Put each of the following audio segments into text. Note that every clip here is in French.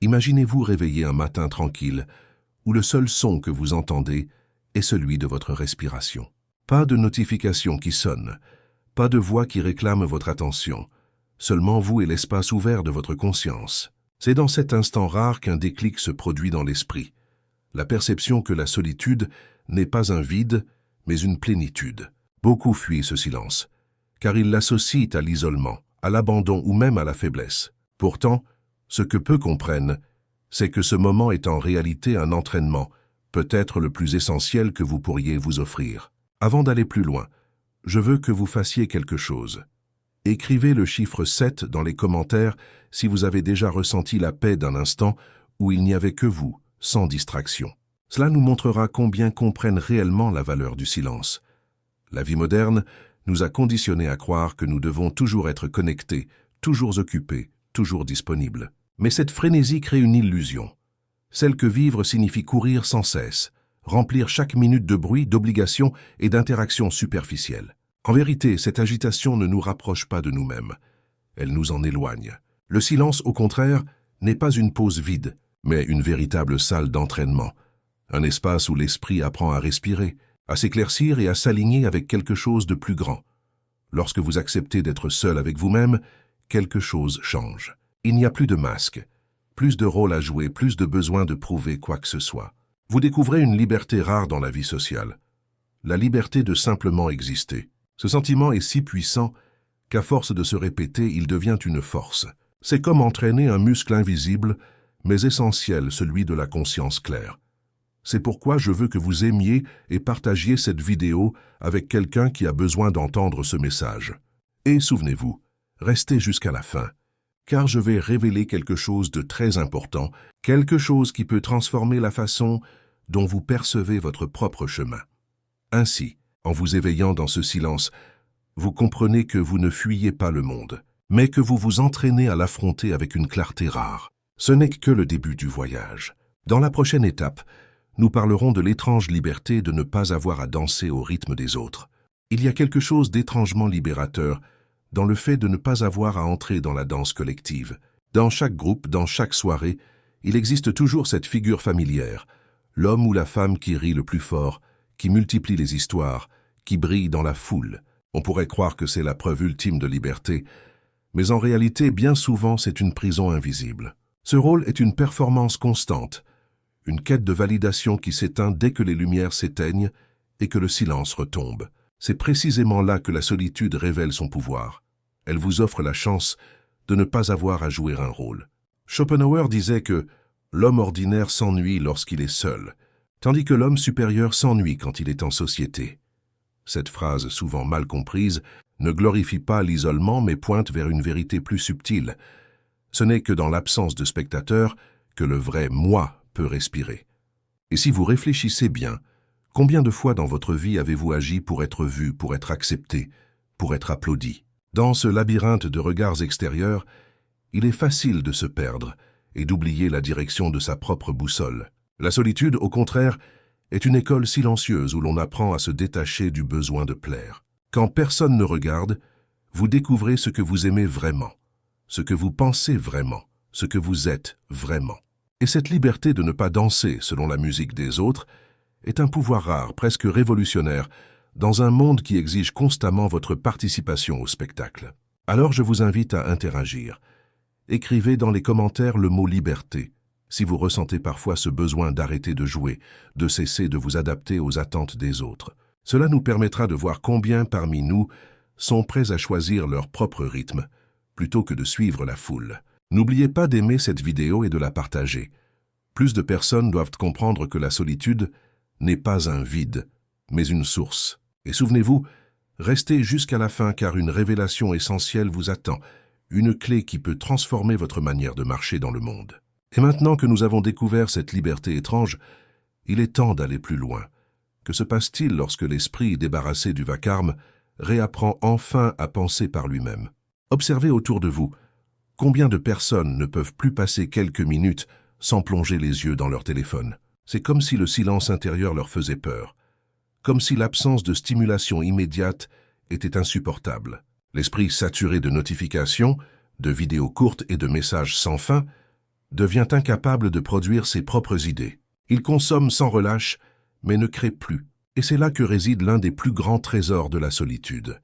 Imaginez-vous réveillé un matin tranquille, où le seul son que vous entendez est celui de votre respiration. Pas de notification qui sonne, pas de voix qui réclame votre attention, seulement vous et l'espace ouvert de votre conscience. C'est dans cet instant rare qu'un déclic se produit dans l'esprit, la perception que la solitude n'est pas un vide, mais une plénitude. Beaucoup fuient ce silence, car ils l'associent à l'isolement, à l'abandon ou même à la faiblesse. Pourtant, ce que peu comprennent, c'est que ce moment est en réalité un entraînement, peut-être le plus essentiel que vous pourriez vous offrir. Avant d'aller plus loin, je veux que vous fassiez quelque chose. Écrivez le chiffre 7 dans les commentaires si vous avez déjà ressenti la paix d'un instant où il n'y avait que vous, sans distraction. Cela nous montrera combien comprennent réellement la valeur du silence. La vie moderne nous a conditionnés à croire que nous devons toujours être connectés, toujours occupés, toujours disponibles. Mais cette frénésie crée une illusion, celle que vivre signifie courir sans cesse, remplir chaque minute de bruit, d'obligations et d'interactions superficielles. En vérité, cette agitation ne nous rapproche pas de nous-mêmes, elle nous en éloigne. Le silence, au contraire, n'est pas une pause vide, mais une véritable salle d'entraînement, un espace où l'esprit apprend à respirer, à s'éclaircir et à s'aligner avec quelque chose de plus grand. Lorsque vous acceptez d'être seul avec vous-même, quelque chose change. Il n'y a plus de masque, plus de rôle à jouer, plus de besoin de prouver quoi que ce soit. Vous découvrez une liberté rare dans la vie sociale, la liberté de simplement exister. Ce sentiment est si puissant qu'à force de se répéter, il devient une force. C'est comme entraîner un muscle invisible, mais essentiel, celui de la conscience claire. C'est pourquoi je veux que vous aimiez et partagiez cette vidéo avec quelqu'un qui a besoin d'entendre ce message. Et souvenez-vous, restez jusqu'à la fin, car je vais révéler quelque chose de très important, quelque chose qui peut transformer la façon dont vous percevez votre propre chemin. Ainsi, en vous éveillant dans ce silence, vous comprenez que vous ne fuyez pas le monde, mais que vous vous entraînez à l'affronter avec une clarté rare. Ce n'est que le début du voyage. Dans la prochaine étape, nous parlerons de l'étrange liberté de ne pas avoir à danser au rythme des autres. Il y a quelque chose d'étrangement libérateur dans le fait de ne pas avoir à entrer dans la danse collective. Dans chaque groupe, dans chaque soirée, il existe toujours cette figure familière, l'homme ou la femme qui rit le plus fort, qui multiplie les histoires, qui brille dans la foule. On pourrait croire que c'est la preuve ultime de liberté, mais en réalité, bien souvent, c'est une prison invisible. Ce rôle est une performance constante, une quête de validation qui s'éteint dès que les lumières s'éteignent et que le silence retombe. C'est précisément là que la solitude révèle son pouvoir. Elle vous offre la chance de ne pas avoir à jouer un rôle. Schopenhauer disait que l'homme ordinaire s'ennuie lorsqu'il est seul, tandis que l'homme supérieur s'ennuie quand il est en société. Cette phrase, souvent mal comprise, ne glorifie pas l'isolement mais pointe vers une vérité plus subtile. Ce n'est que dans l'absence de spectateurs que le vrai « moi » peut respirer. Et si vous réfléchissez bien, combien de fois dans votre vie avez-vous agi pour être vu, pour être accepté, pour être applaudi? Dans ce labyrinthe de regards extérieurs, il est facile de se perdre et d'oublier la direction de sa propre boussole. La solitude, au contraire, est une école silencieuse où l'on apprend à se détacher du besoin de plaire. Quand personne ne regarde, vous découvrez ce que vous aimez vraiment, ce que vous pensez vraiment, ce que vous êtes vraiment. Et cette liberté de ne pas danser selon la musique des autres est un pouvoir rare, presque révolutionnaire, dans un monde qui exige constamment votre participation au spectacle. Alors je vous invite à interagir. Écrivez dans les commentaires le mot « liberté ». Si vous ressentez parfois ce besoin d'arrêter de jouer, de cesser de vous adapter aux attentes des autres. Cela nous permettra de voir combien parmi nous sont prêts à choisir leur propre rythme, plutôt que de suivre la foule. N'oubliez pas d'aimer cette vidéo et de la partager. Plus de personnes doivent comprendre que la solitude n'est pas un vide, mais une source. Et souvenez-vous, restez jusqu'à la fin car une révélation essentielle vous attend, une clé qui peut transformer votre manière de marcher dans le monde. Et maintenant que nous avons découvert cette liberté étrange, il est temps d'aller plus loin. Que se passe-t-il lorsque l'esprit, débarrassé du vacarme, réapprend enfin à penser par lui-même? Observez autour de vous. Combien de personnes ne peuvent plus passer quelques minutes sans plonger les yeux dans leur téléphone? C'est comme si le silence intérieur leur faisait peur. Comme si l'absence de stimulation immédiate était insupportable. L'esprit saturé de notifications, de vidéos courtes et de messages sans fin devient incapable de produire ses propres idées. Il consomme sans relâche, mais ne crée plus. Et c'est là que réside l'un des plus grands trésors de la solitude.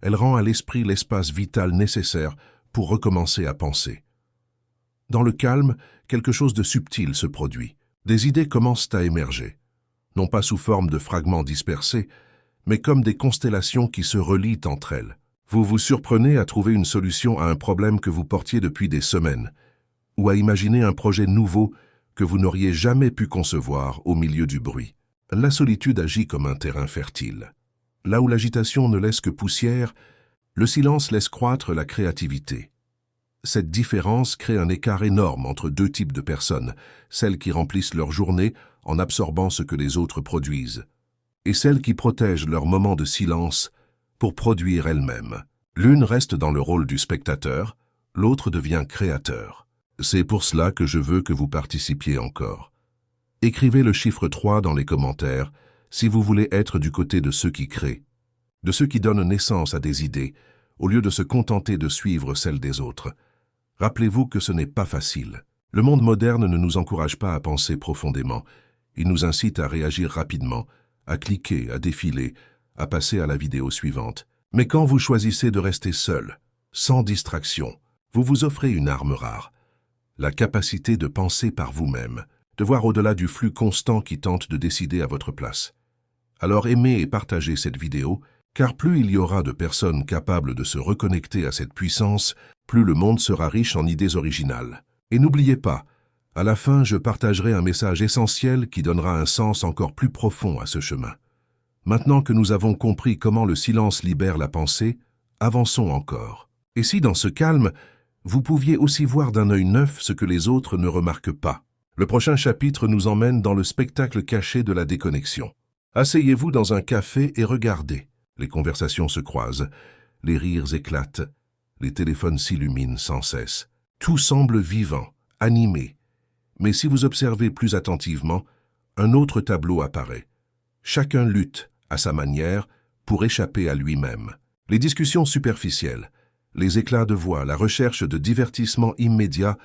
Elle rend à l'esprit l'espace vital nécessaire pour recommencer à penser. Dans le calme, quelque chose de subtil se produit. Des idées commencent à émerger, non pas sous forme de fragments dispersés, mais comme des constellations qui se relient entre elles. Vous vous surprenez à trouver une solution à un problème que vous portiez depuis des semaines, ou à imaginer un projet nouveau que vous n'auriez jamais pu concevoir au milieu du bruit. La solitude agit comme un terrain fertile. Là où l'agitation ne laisse que poussière, le silence laisse croître la créativité. Cette différence crée un écart énorme entre deux types de personnes, celles qui remplissent leur journée en absorbant ce que les autres produisent, et celles qui protègent leur moment de silence pour produire elles-mêmes. L'une reste dans le rôle du spectateur, l'autre devient créateur. C'est pour cela que je veux que vous participiez encore. Écrivez le chiffre 3 dans les commentaires si vous voulez être du côté de ceux qui créent, de ceux qui donnent naissance à des idées, au lieu de se contenter de suivre celles des autres. Rappelez-vous que ce n'est pas facile. Le monde moderne ne nous encourage pas à penser profondément. Il nous incite à réagir rapidement, à cliquer, à défiler, à passer à la vidéo suivante. Mais quand vous choisissez de rester seul, sans distraction, vous vous offrez une arme rare. La capacité de penser par vous-même, de voir au-delà du flux constant qui tente de décider à votre place. Alors aimez et partagez cette vidéo, car plus il y aura de personnes capables de se reconnecter à cette puissance, plus le monde sera riche en idées originales. Et n'oubliez pas, à la fin, je partagerai un message essentiel qui donnera un sens encore plus profond à ce chemin. Maintenant que nous avons compris comment le silence libère la pensée, avançons encore. Et si dans ce calme, vous pouviez aussi voir d'un œil neuf ce que les autres ne remarquent pas. Le prochain chapitre nous emmène dans le spectacle caché de la déconnexion. Asseyez-vous dans un café et regardez. Les conversations se croisent, les rires éclatent, les téléphones s'illuminent sans cesse. Tout semble vivant, animé. Mais si vous observez plus attentivement, un autre tableau apparaît. Chacun lutte, à sa manière, pour échapper à lui-même. Les discussions superficielles, les éclats de voix, la recherche de divertissements immédiats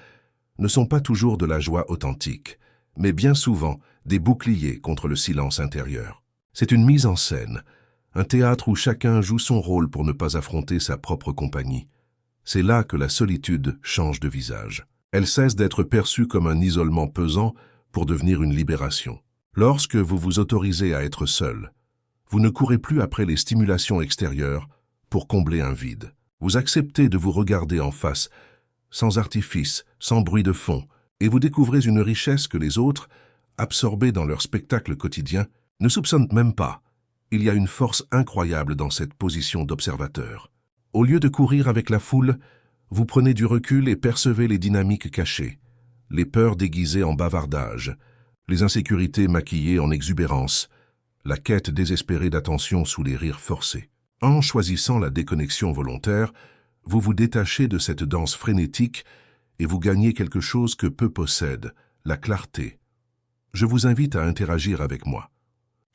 ne sont pas toujours de la joie authentique, mais bien souvent des boucliers contre le silence intérieur. C'est une mise en scène, un théâtre où chacun joue son rôle pour ne pas affronter sa propre compagnie. C'est là que la solitude change de visage. Elle cesse d'être perçue comme un isolement pesant pour devenir une libération. Lorsque vous vous autorisez à être seul, vous ne courez plus après les stimulations extérieures pour combler un vide. Vous acceptez de vous regarder en face, sans artifice, sans bruit de fond, et vous découvrez une richesse que les autres, absorbés dans leur spectacle quotidien, ne soupçonnent même pas. Il y a une force incroyable dans cette position d'observateur. Au lieu de courir avec la foule, vous prenez du recul et percevez les dynamiques cachées, les peurs déguisées en bavardage, les insécurités maquillées en exubérance, la quête désespérée d'attention sous les rires forcés. En choisissant la déconnexion volontaire, vous vous détachez de cette danse frénétique et vous gagnez quelque chose que peu possèdent, la clarté. Je vous invite à interagir avec moi.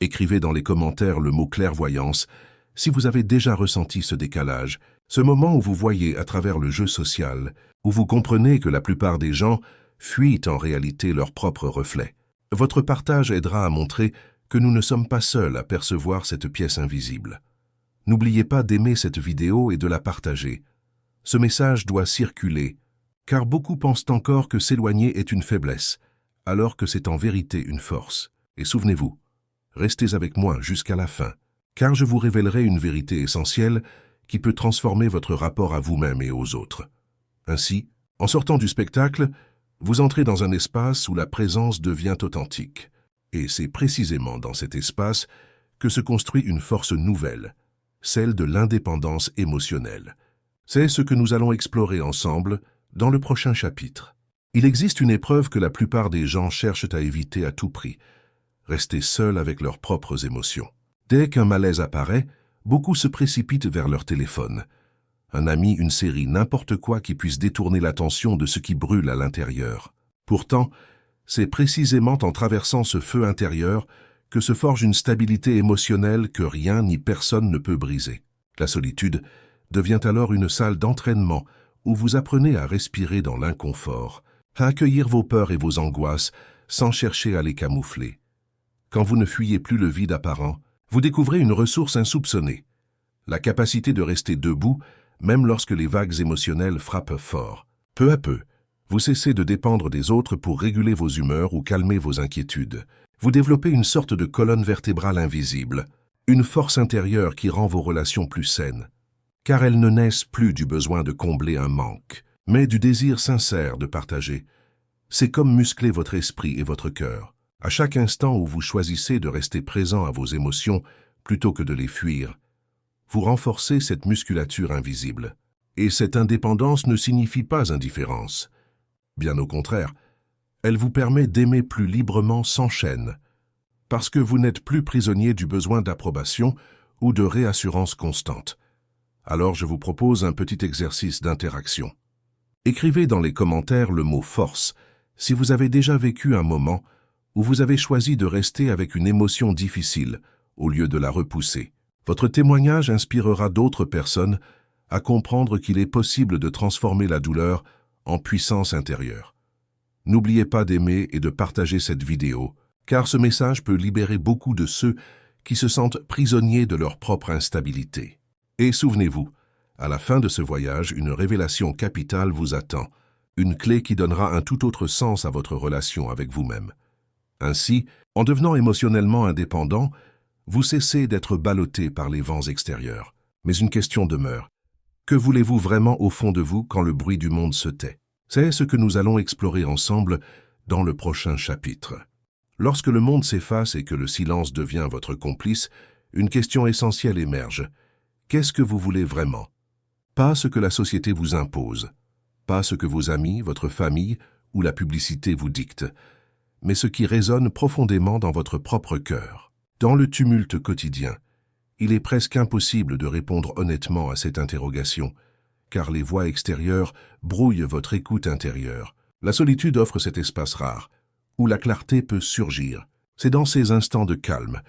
Écrivez dans les commentaires le mot clairvoyance si vous avez déjà ressenti ce décalage, ce moment où vous voyez à travers le jeu social, où vous comprenez que la plupart des gens fuient en réalité leur propre reflet. Votre partage aidera à montrer que nous ne sommes pas seuls à percevoir cette pièce invisible. N'oubliez pas d'aimer cette vidéo et de la partager. Ce message doit circuler, car beaucoup pensent encore que s'éloigner est une faiblesse, alors que c'est en vérité une force. Et souvenez-vous, restez avec moi jusqu'à la fin, car je vous révélerai une vérité essentielle qui peut transformer votre rapport à vous-même et aux autres. Ainsi, en sortant du spectacle, vous entrez dans un espace où la présence devient authentique. Et c'est précisément dans cet espace que se construit une force nouvelle, celle de l'indépendance émotionnelle. C'est ce que nous allons explorer ensemble dans le prochain chapitre. Il existe une épreuve que la plupart des gens cherchent à éviter à tout prix, rester seuls avec leurs propres émotions. Dès qu'un malaise apparaît, beaucoup se précipitent vers leur téléphone. Un ami, une série, n'importe quoi qui puisse détourner l'attention de ce qui brûle à l'intérieur. Pourtant, c'est précisément en traversant ce feu intérieur que se forge une stabilité émotionnelle que rien ni personne ne peut briser. La solitude devient alors une salle d'entraînement où vous apprenez à respirer dans l'inconfort à accueillir vos peurs et vos angoisses sans chercher à les camoufler. Quand vous ne fuyez plus le vide apparent, vous découvrez une ressource insoupçonnée, la capacité de rester debout même lorsque les vagues émotionnelles frappent fort. Peu à peu, vous cessez de dépendre des autres pour réguler vos humeurs ou calmer vos inquiétudes. Vous développez une sorte de colonne vertébrale invisible, une force intérieure qui rend vos relations plus saines, car elles ne naissent plus du besoin de combler un manque, mais du désir sincère de partager. C'est comme muscler votre esprit et votre cœur. À chaque instant où vous choisissez de rester présent à vos émotions plutôt que de les fuir, vous renforcez cette musculature invisible. Et cette indépendance ne signifie pas indifférence. Bien au contraire, elle vous permet d'aimer plus librement sans chaîne, parce que vous n'êtes plus prisonnier du besoin d'approbation ou de réassurance constante. Alors je vous propose un petit exercice d'interaction. Écrivez dans les commentaires le mot « force » si vous avez déjà vécu un moment où vous avez choisi de rester avec une émotion difficile au lieu de la repousser. Votre témoignage inspirera d'autres personnes à comprendre qu'il est possible de transformer la douleur en puissance intérieure. N'oubliez pas d'aimer et de partager cette vidéo, car ce message peut libérer beaucoup de ceux qui se sentent prisonniers de leur propre instabilité. Et souvenez-vous, à la fin de ce voyage, une révélation capitale vous attend, une clé qui donnera un tout autre sens à votre relation avec vous-même. Ainsi, en devenant émotionnellement indépendant, vous cessez d'être ballotté par les vents extérieurs. Mais une question demeure. Que voulez-vous vraiment au fond de vous quand le bruit du monde se tait? C'est ce que nous allons explorer ensemble dans le prochain chapitre. Lorsque le monde s'efface et que le silence devient votre complice, une question essentielle émerge. Qu'est-ce que vous voulez vraiment? Pas ce que la société vous impose, pas ce que vos amis, votre famille ou la publicité vous dictent, mais ce qui résonne profondément dans votre propre cœur. Dans le tumulte quotidien, il est presque impossible de répondre honnêtement à cette interrogation, car les voix extérieures brouillent votre écoute intérieure. La solitude offre cet espace rare, où la clarté peut surgir. C'est dans ces instants de calme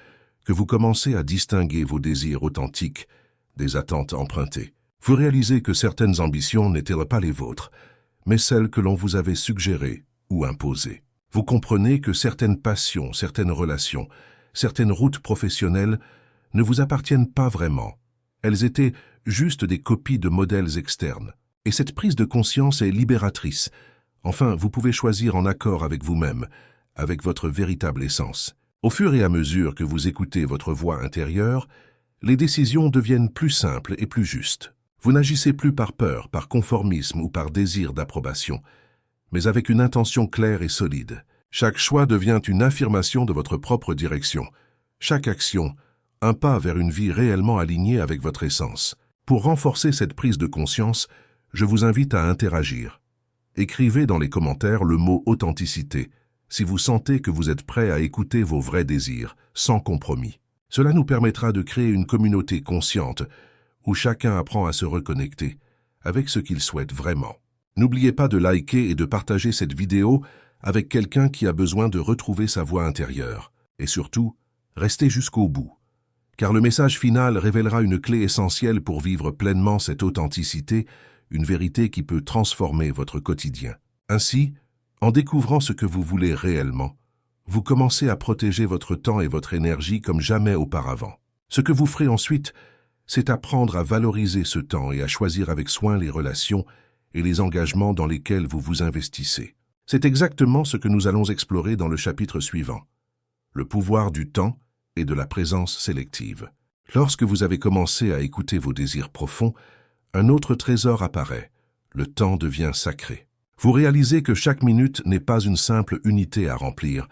que vous commencez à distinguer vos désirs authentiques des attentes empruntées. Vous réalisez que certaines ambitions n'étaient pas les vôtres, mais celles que l'on vous avait suggérées ou imposées. Vous comprenez que certaines passions, certaines relations, certaines routes professionnelles ne vous appartiennent pas vraiment. Elles étaient juste des copies de modèles externes. Et cette prise de conscience est libératrice. Enfin, vous pouvez choisir en accord avec vous-même, avec votre véritable essence. Au fur et à mesure que vous écoutez votre voix intérieure, les décisions deviennent plus simples et plus justes. Vous n'agissez plus par peur, par conformisme ou par désir d'approbation, mais avec une intention claire et solide. Chaque choix devient une affirmation de votre propre direction. Chaque action, un pas vers une vie réellement alignée avec votre essence. Pour renforcer cette prise de conscience, je vous invite à interagir. Écrivez dans les commentaires le mot « authenticité » si vous sentez que vous êtes prêt à écouter vos vrais désirs, sans compromis. Cela nous permettra de créer une communauté consciente où chacun apprend à se reconnecter avec ce qu'il souhaite vraiment. N'oubliez pas de liker et de partager cette vidéo avec quelqu'un qui a besoin de retrouver sa voix intérieure. Et surtout, restez jusqu'au bout, car le message final révélera une clé essentielle pour vivre pleinement cette authenticité, une vérité qui peut transformer votre quotidien. Ainsi, en découvrant ce que vous voulez réellement, vous commencez à protéger votre temps et votre énergie comme jamais auparavant. Ce que vous ferez ensuite, c'est apprendre à valoriser ce temps et à choisir avec soin les relations et les engagements dans lesquels vous vous investissez. C'est exactement ce que nous allons explorer dans le chapitre suivant. Le pouvoir du temps et de la présence sélective. Lorsque vous avez commencé à écouter vos désirs profonds, un autre trésor apparaît. Le temps devient sacré. Vous réalisez que chaque minute n'est pas une simple unité à remplir,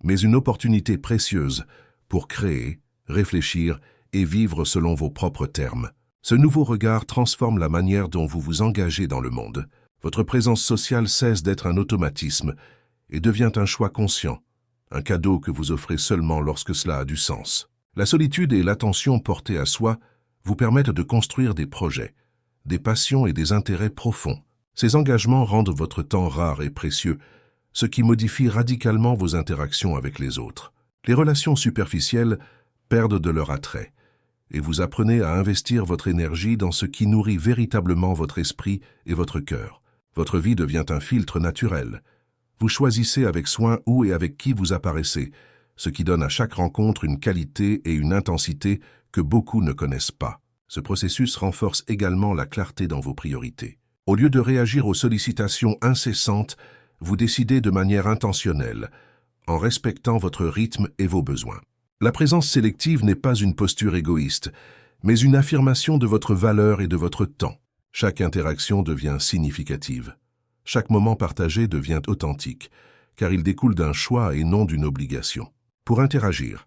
mais une opportunité précieuse pour créer, réfléchir et vivre selon vos propres termes. Ce nouveau regard transforme la manière dont vous vous engagez dans le monde. Votre présence sociale cesse d'être un automatisme et devient un choix conscient, un cadeau que vous offrez seulement lorsque cela a du sens. La solitude et l'attention portée à soi vous permettent de construire des projets, des passions et des intérêts profonds. Ces engagements rendent votre temps rare et précieux, ce qui modifie radicalement vos interactions avec les autres. Les relations superficielles perdent de leur attrait, et vous apprenez à investir votre énergie dans ce qui nourrit véritablement votre esprit et votre cœur. Votre vie devient un filtre naturel, Vous choisissez avec soin où et avec qui vous apparaissez, ce qui donne à chaque rencontre une qualité et une intensité que beaucoup ne connaissent pas. Ce processus renforce également la clarté dans vos priorités. Au lieu de réagir aux sollicitations incessantes, vous décidez de manière intentionnelle, en respectant votre rythme et vos besoins. La présence sélective n'est pas une posture égoïste, mais une affirmation de votre valeur et de votre temps. Chaque interaction devient significative. Chaque moment partagé devient authentique, car il découle d'un choix et non d'une obligation. Pour interagir,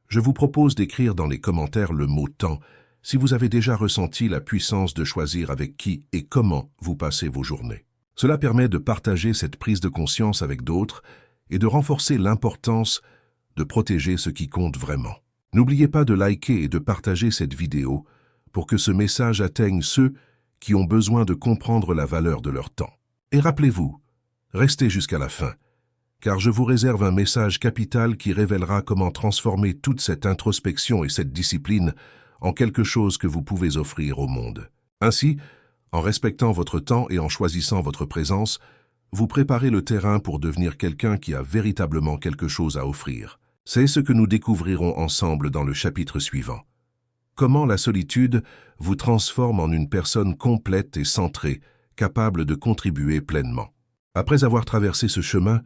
je vous propose d'écrire dans les commentaires le mot « temps » si vous avez déjà ressenti la puissance de choisir avec qui et comment vous passez vos journées. Cela permet de partager cette prise de conscience avec d'autres et de renforcer l'importance de protéger ce qui compte vraiment. N'oubliez pas de liker et de partager cette vidéo pour que ce message atteigne ceux qui ont besoin de comprendre la valeur de leur temps. Et rappelez-vous, restez jusqu'à la fin, car je vous réserve un message capital qui révélera comment transformer toute cette introspection et cette discipline en quelque chose que vous pouvez offrir au monde. Ainsi, en respectant votre temps et en choisissant votre présence, vous préparez le terrain pour devenir quelqu'un qui a véritablement quelque chose à offrir. C'est ce que nous découvrirons ensemble dans le chapitre suivant. Comment la solitude vous transforme en une personne complète et centrée, capable de contribuer pleinement. Après avoir traversé ce chemin,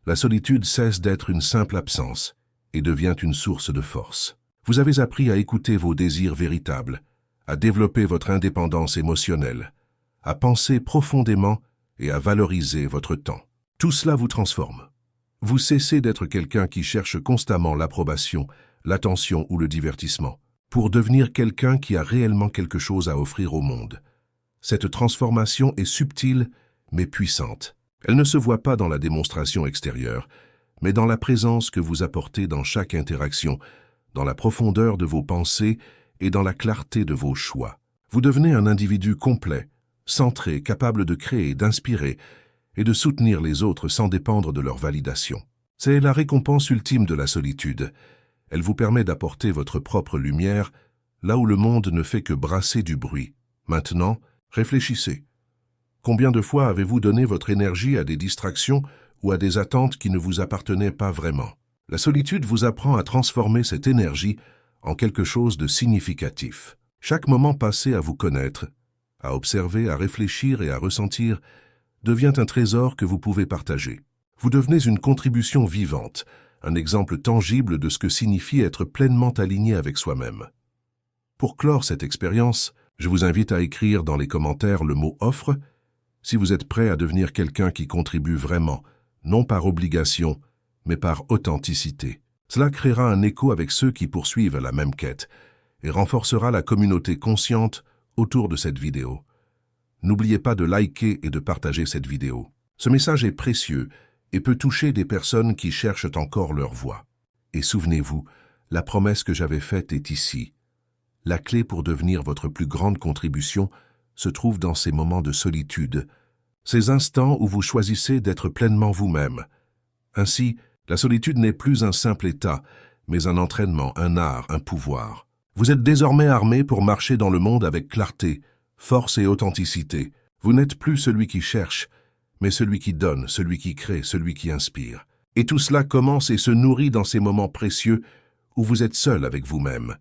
la solitude cesse d'être une simple absence et devient une source de force. Vous avez appris à écouter vos désirs véritables, à développer votre indépendance émotionnelle, à penser profondément et à valoriser votre temps. Tout cela vous transforme. Vous cessez d'être quelqu'un qui cherche constamment l'approbation, l'attention ou le divertissement, pour devenir quelqu'un qui a réellement quelque chose à offrir au monde. Cette transformation est subtile mais puissante. Elle ne se voit pas dans la démonstration extérieure, mais dans la présence que vous apportez dans chaque interaction, dans la profondeur de vos pensées et dans la clarté de vos choix. Vous devenez un individu complet, centré, capable de créer, d'inspirer et de soutenir les autres sans dépendre de leur validation. C'est la récompense ultime de la solitude. Elle vous permet d'apporter votre propre lumière là où le monde ne fait que brasser du bruit. Maintenant, réfléchissez. Combien de fois avez-vous donné votre énergie à des distractions ou à des attentes qui ne vous appartenaient pas vraiment? La solitude vous apprend à transformer cette énergie en quelque chose de significatif. Chaque moment passé à vous connaître, à observer, à réfléchir et à ressentir, devient un trésor que vous pouvez partager. Vous devenez une contribution vivante, un exemple tangible de ce que signifie être pleinement aligné avec soi-même. Pour clore cette expérience, je vous invite à écrire dans les commentaires le mot « offre » si vous êtes prêt à devenir quelqu'un qui contribue vraiment, non par obligation, mais par authenticité. Cela créera un écho avec ceux qui poursuivent la même quête et renforcera la communauté consciente autour de cette vidéo. N'oubliez pas de liker et de partager cette vidéo. Ce message est précieux et peut toucher des personnes qui cherchent encore leur voie. Et souvenez-vous, la promesse que j'avais faite est ici. La clé pour devenir votre plus grande contribution se trouve dans ces moments de solitude, ces instants où vous choisissez d'être pleinement vous-même. Ainsi, la solitude n'est plus un simple état, mais un entraînement, un art, un pouvoir. Vous êtes désormais armé pour marcher dans le monde avec clarté, force et authenticité. Vous n'êtes plus celui qui cherche, mais celui qui donne, celui qui crée, celui qui inspire. Et tout cela commence et se nourrit dans ces moments précieux où vous êtes seul avec vous-même.